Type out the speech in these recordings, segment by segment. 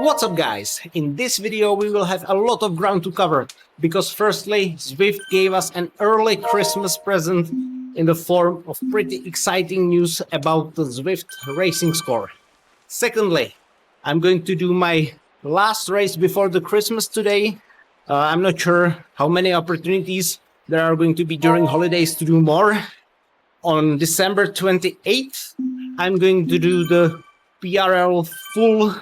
What's up guys? In this video we will have a lot of ground to cover because firstly Zwift gave us an early Christmas present in the form of pretty exciting news about the Zwift Racing Score. Secondly, I'm going to do my last race before the Christmas today. I'm not sure how many opportunities there are going to be during holidays to do more. On December 28th, I'm going to do the PRL full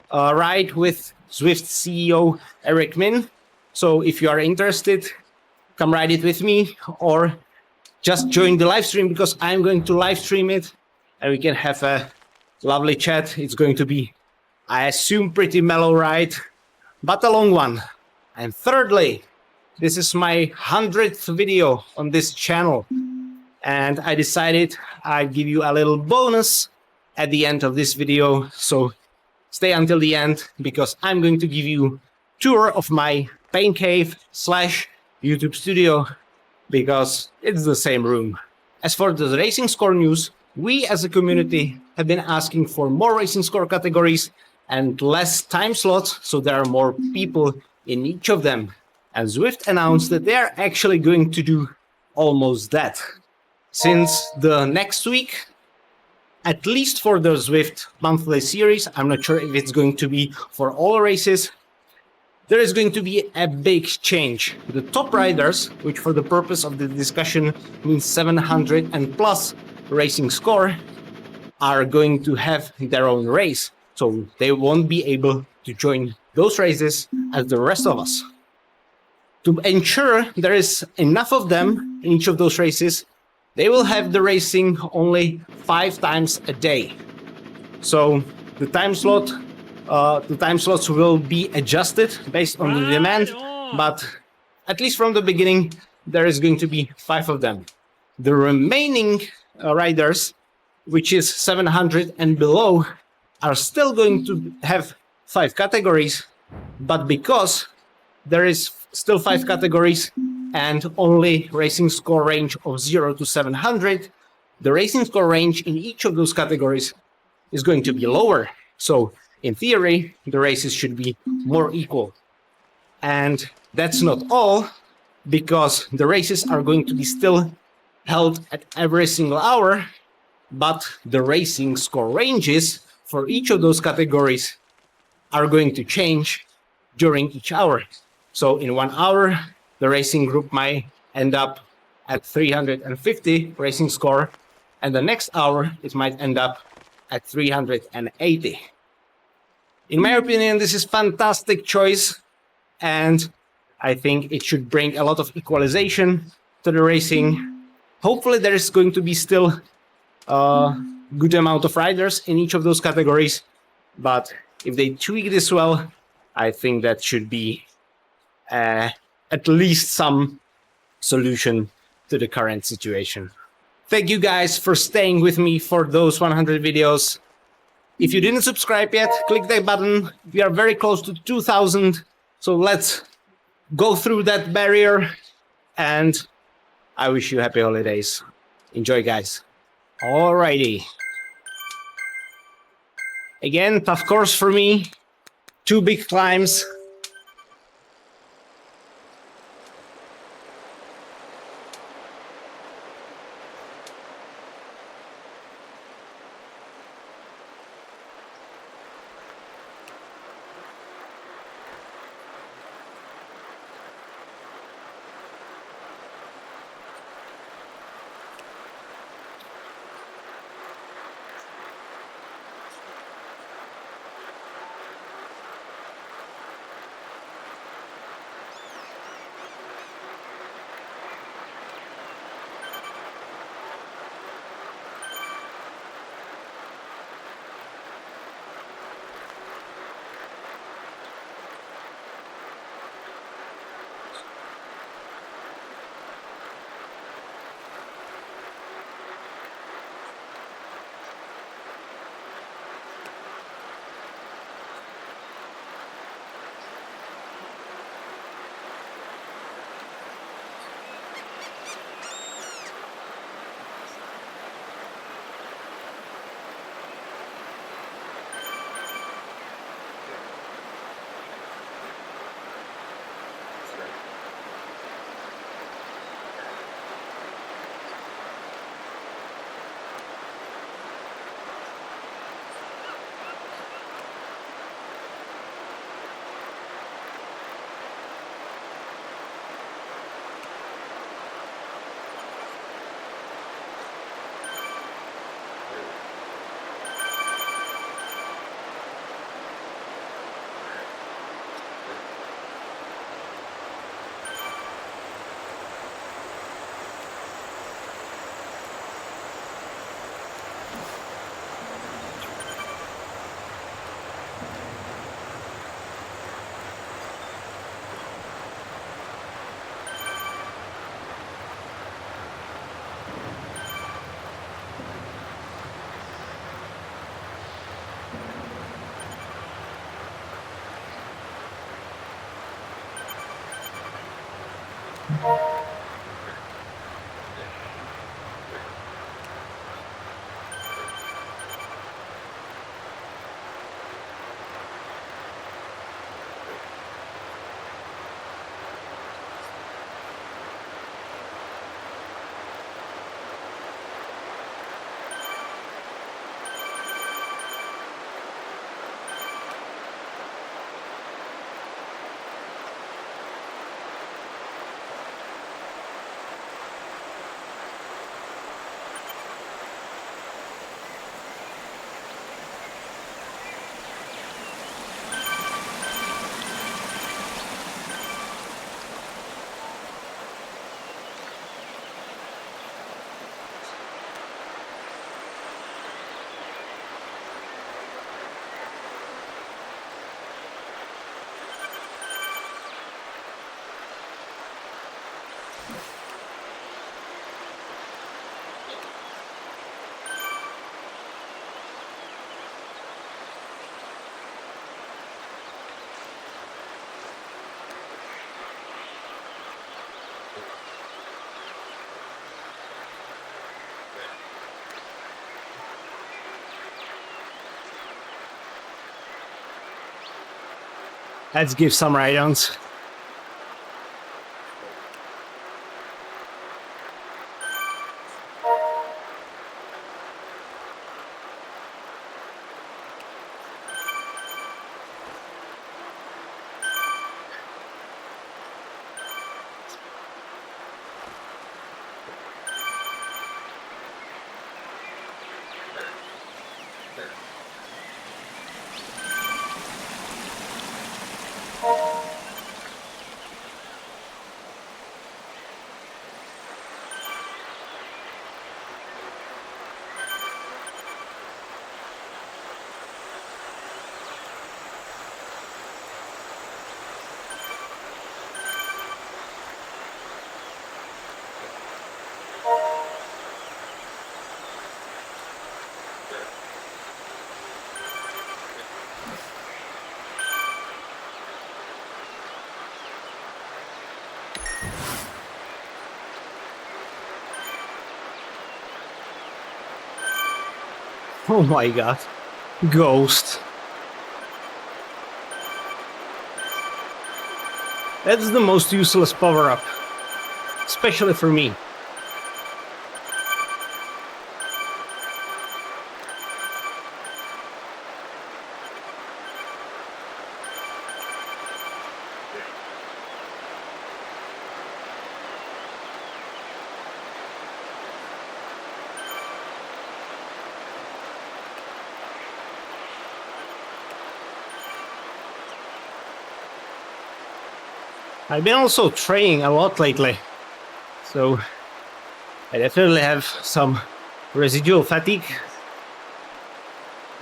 ride with Zwift CEO Eric Min. So if you are interested, come ride it with me or just join the live stream because I'm going to live stream it and we can have a lovely chat. It's going to be, I assume, pretty mellow ride, but a long one. And thirdly, this is my 100th video on this channel. And I decided I'd give you a little bonus at the end of this video. So stay until the end because I'm going to give you a tour of my pain cave / YouTube studio because it's the same room. As for the racing score news, we as a community have been asking for more racing score categories and less time slots, so there are more people in each of them. And Zwift announced that they are actually going to do almost that. Since the next week, at least for the Zwift monthly series, I'm not sure if it's going to be for all races, there is going to be a big change. The top riders, which for the purpose of the discussion means 700 and plus racing score, are going to have their own race. So they won't be able to join those races as the rest of us. To ensure there is enough of them in each of those races, they will have the racing only 5 times a day. So the time slots will be adjusted based on the demand, but at least from the beginning, there is going to be 5 of them. The remaining riders, which is 700 and below, are still going to have 5 categories, but because there is still 5 categories and only racing score range of 0 to 700, the racing score range in each of those categories is going to be lower. So in theory, the races should be more equal. And that's not all, because the races are going to be still held at every single hour, but the racing score ranges for each of those categories are going to change during each hour. So in 1 hour, the racing group might end up at 350 racing score, and the next hour it might end up at 380. In my opinion, this is fantastic choice, and I think it should bring a lot of equalization to the racing. Hopefully there is going to be still a good amount of riders in each of those categories, but if they tweak this well, I think that should be at least some solution to the current situation. Thank you guys for staying with me for those 100 videos. If you didn't subscribe yet, click that button. We are very close to 2000, so let's go through that barrier, and I wish you happy holidays. Enjoy, guys. Alrighty. Again, tough course for me. 2 big climbs. Let's give some ride-ons. Oh my god. Ghost. That's the most useless power-up. Especially for me. I've been also training a lot lately, so I definitely have some residual fatigue.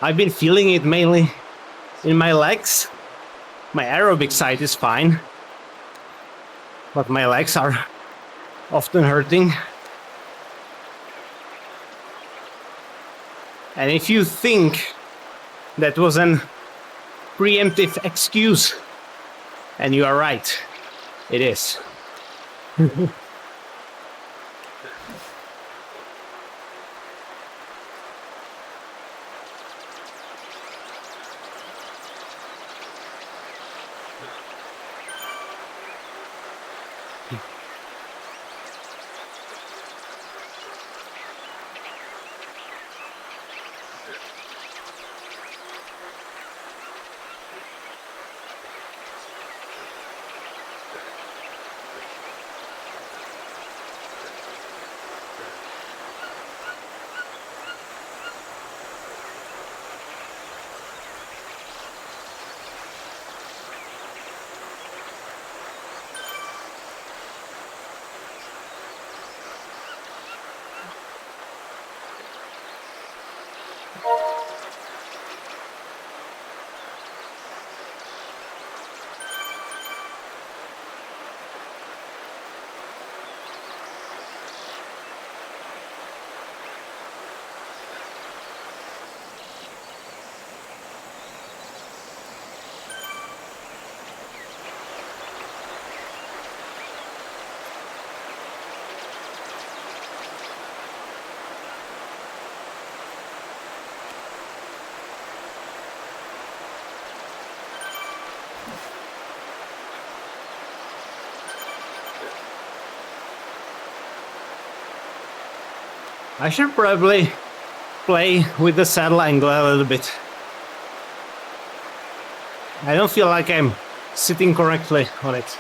I've been feeling it mainly in my legs. My aerobic side is fine, but my legs are often hurting. And if you think that was an preemptive excuse, and you are right, it is. I should probably play with the saddle angle a little bit. I don't feel like I'm sitting correctly on it.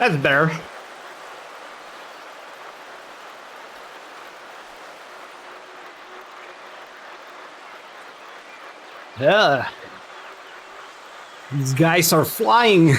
That's better. Yeah. These guys are flying.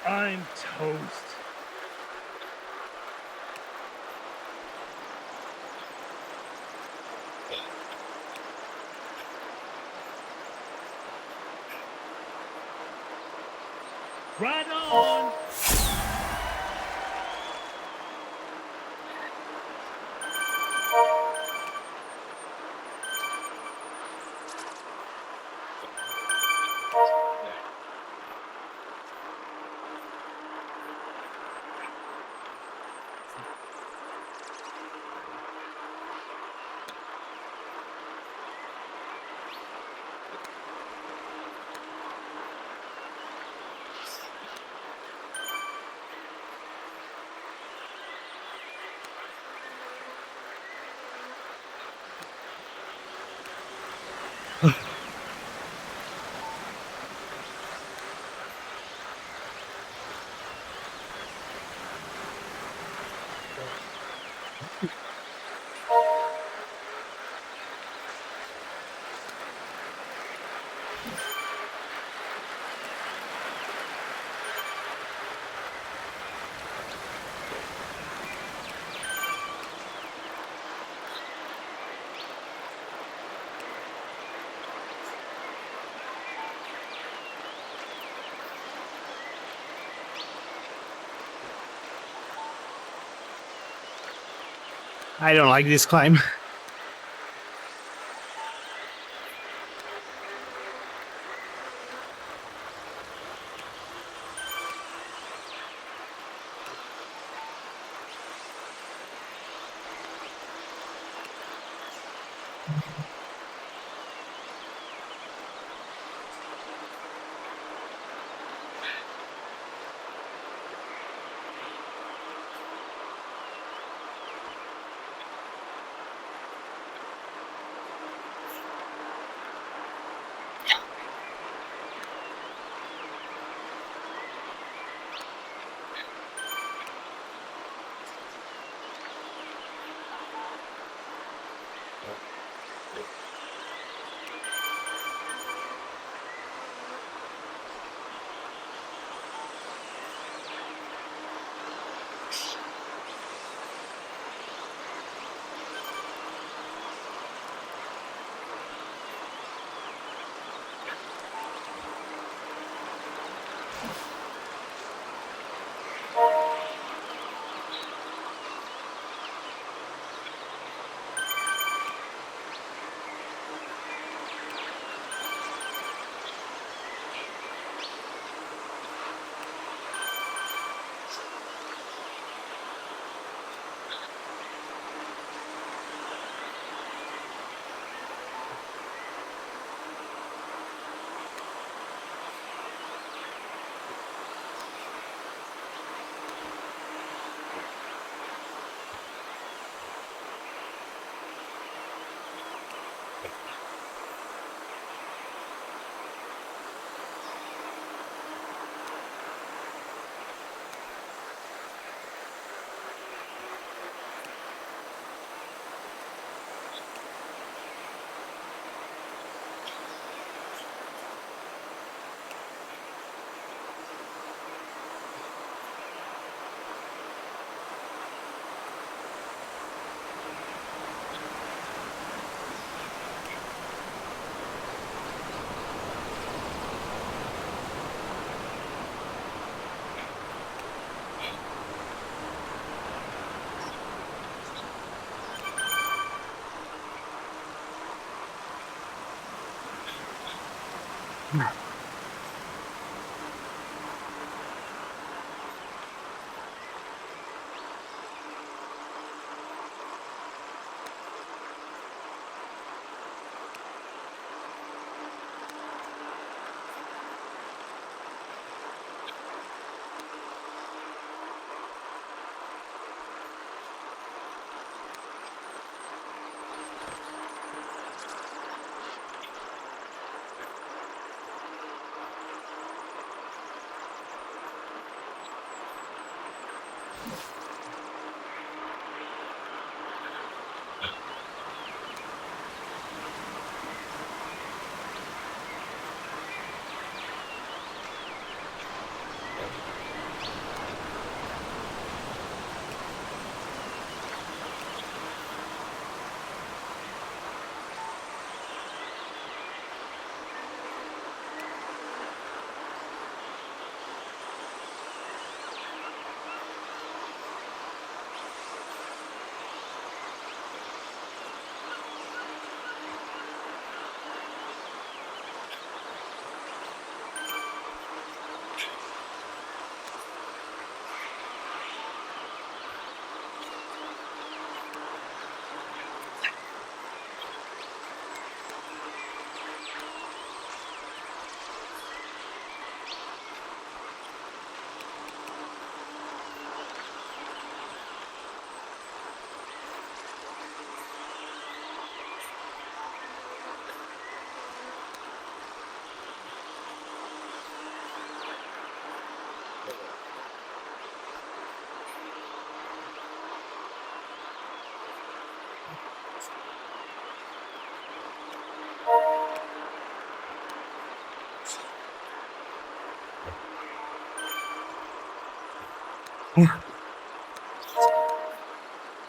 I'm toast. Right on. I don't like this climb.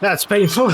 That's painful.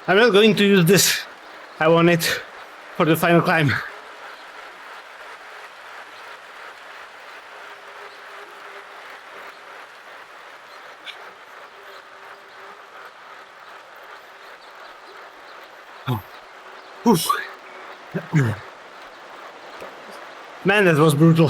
I'm not going to use this. I want it for the final climb. Oof. Man, that was brutal.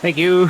Thank you.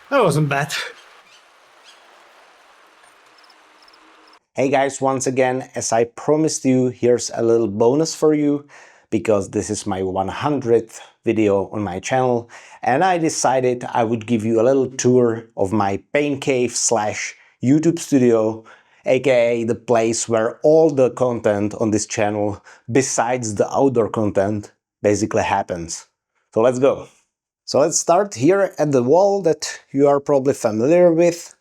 That wasn't bad. Hey guys, once again, as I promised you, here's a little bonus for you, because this is my 100th video on my channel, and I decided I would give you a little tour of my pain cave slash YouTube studio, aka the place where all the content on this channel, besides the outdoor content, basically happens. So let's go. So let's start here at the wall that you are probably familiar with.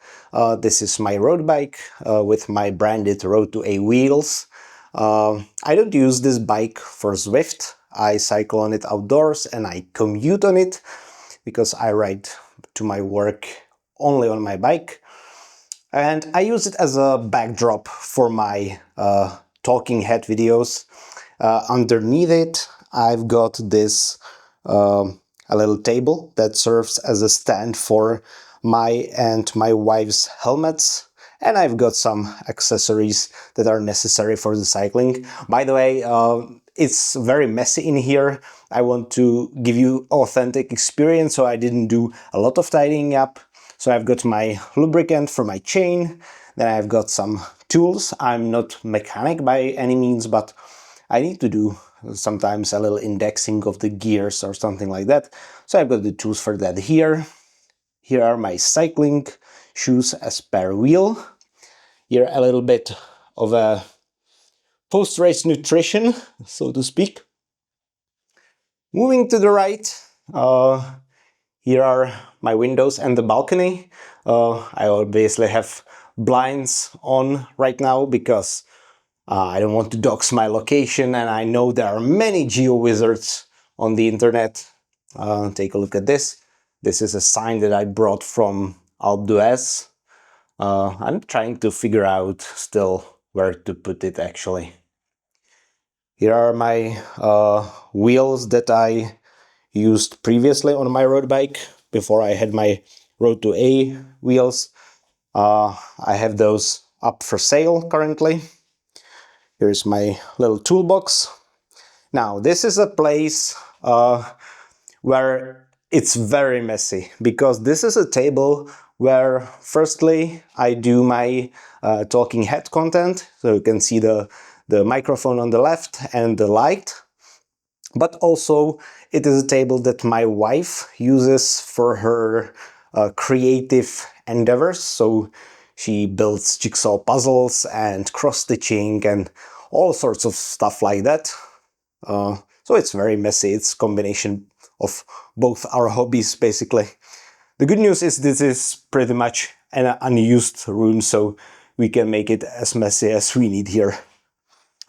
This is my road bike with my branded Road to A wheels. I don't use this bike for Zwift. I cycle on it outdoors and I commute on it because I ride to my work only on my bike. And I use it as a backdrop for my talking head videos. Underneath it, I've got this a little table that serves as a stand for my and my wife's helmets, and I've got some accessories that are necessary for the cycling. By the way, it's very messy in here. I want to give you authentic experience, so I didn't do a lot of tidying up. So I've got my lubricant for my chain, then I've got some tools. I'm not mechanic by any means, but I need to do sometimes a little indexing of the gears or something like that. So I've got the tools for that here. Here are my cycling shoes as spare wheel. Here a little bit of a post-race nutrition, so to speak. Moving to the right, here are my windows and the balcony. I obviously have blinds on right now because I don't want to dox my location, and I know there are many geo-wizards on the internet. Take a look at this. This is a sign that I brought from Alpe d'Huez. I'm trying to figure out still where to put it actually. Here are my wheels that I used previously on my road bike before I had my Road to A wheels. I have those up for sale currently. Here's my little toolbox. Now, this is a place where it's very messy, because this is a table where firstly I do my talking head content, so you can see the microphone on the left and the light, but also it is a table that my wife uses for her creative endeavors. So she builds jigsaw puzzles and cross-stitching and all sorts of stuff like that. So it's very messy. It's a combination of both our hobbies, basically. The good news is this is pretty much an unused room, so we can make it as messy as we need here.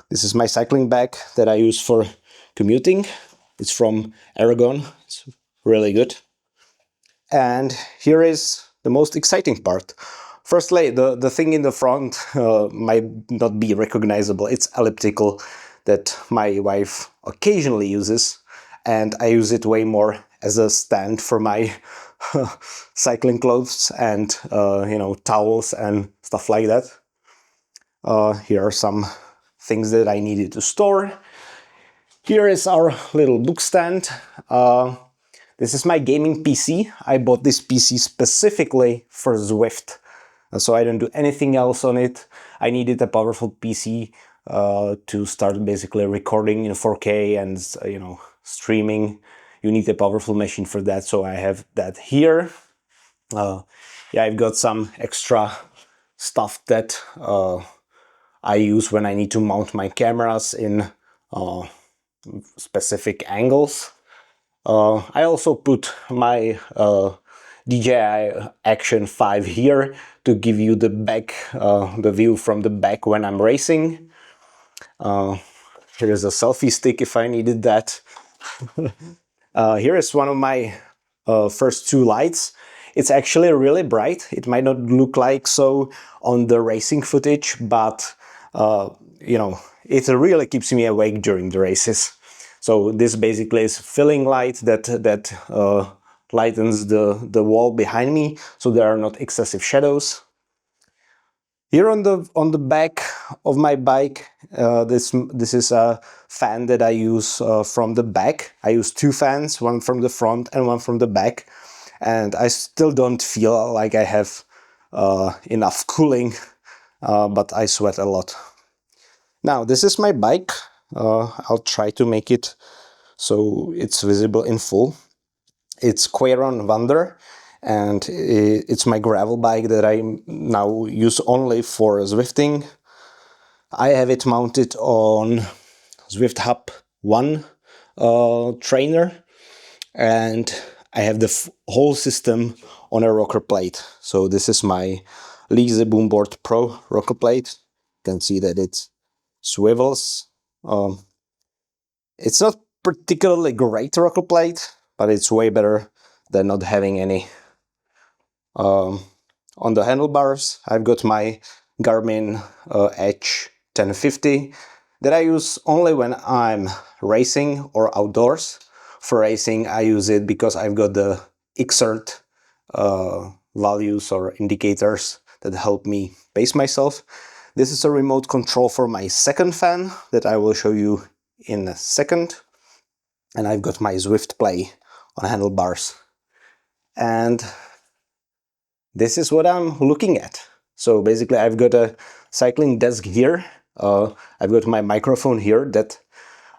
This is my cycling bag that I use for commuting. It's from Aragon. It's really good. And here is the most exciting part. Firstly, the thing in the front might not be recognizable. It's elliptical that my wife occasionally uses, and I use it way more as a stand for my cycling clothes and towels and stuff like that. Here are some things that I needed to store. Here is our little book stand. This is my gaming PC. I bought this PC specifically for Zwift, so I don't do anything else on it. I needed a powerful PC to start basically recording in 4K and streaming. You need a powerful machine for that, so I have that here. Yeah, I've got some extra stuff that I use when I need to mount my cameras in specific angles. I also put my DJI Action 5 here to give you the back, the view from the back when I'm racing. Here is a selfie stick if I needed that. Here is one of my first two lights. It's actually really bright. It might not look like so on the racing footage, but you know, it really keeps me awake during the races. So this basically is filling light that lightens the wall behind me, so there are not excessive shadows. Here on the back of my bike, this is a fan that I use from the back. I use two fans, one from the front and one from the back, and I still don't feel like I have enough cooling, but I sweat a lot. Now this is my bike. I'll try to make it so it's visible in full. It's Quayron Wander, and it's my gravel bike that I now use only for Zwifting. I have it mounted on Zwift Hub 1 trainer, and I have the whole system on a rocker plate. So this is my Lise Boomboard Pro rocker plate. You can see that it swivels. It's not particularly great rocker plate, but it's way better than not having any. On the handlebars, I've got my Garmin Edge 1050 that I use only when I'm racing or outdoors. For racing, I use it because I've got the Xert values or indicators that help me pace myself. This is a remote control for my second fan that I will show you in a second. And I've got my Zwift Play on handlebars. And this is what I'm looking at. So basically I've got a cycling desk here. I've got my microphone here that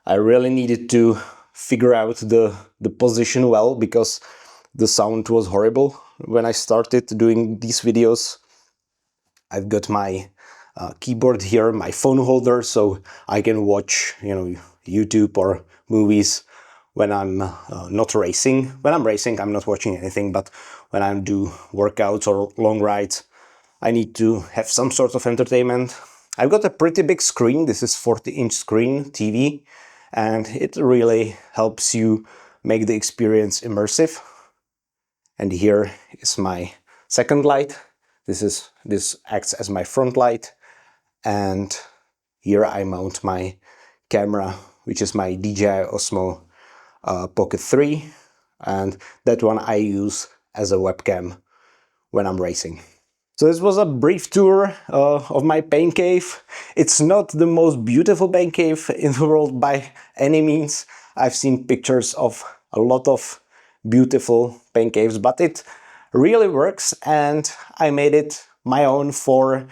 I really needed to figure out the position well, because the sound was horrible when I started doing these videos. I've got my keyboard here, my phone holder, so I can watch, you know, YouTube or movies when I'm not racing. When I'm racing, I'm not watching anything, but when I do workouts or long rides, I need to have some sort of entertainment. I've got a pretty big screen. This is 40-inch screen TV, and it really helps you make the experience immersive. And here is my second light. This acts as my front light, and here I mount my camera, which is my DJI Osmo Pocket 3, and that one I use as a webcam when I'm racing. So this was a brief tour of my pain cave. It's not the most beautiful pain cave in the world by any means. I've seen pictures of a lot of beautiful pain caves, but it really works, and I made it my own for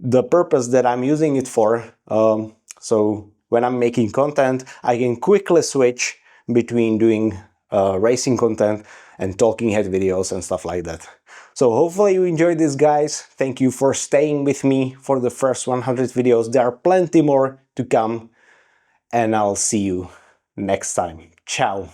the purpose that I'm using it for. So when I'm making content, I can quickly switch between doing racing content and talking head videos and stuff like that. So hopefully you enjoyed this, guys. Thank you for staying with me for the first 100 videos. There are plenty more to come, and I'll see you next time. Ciao!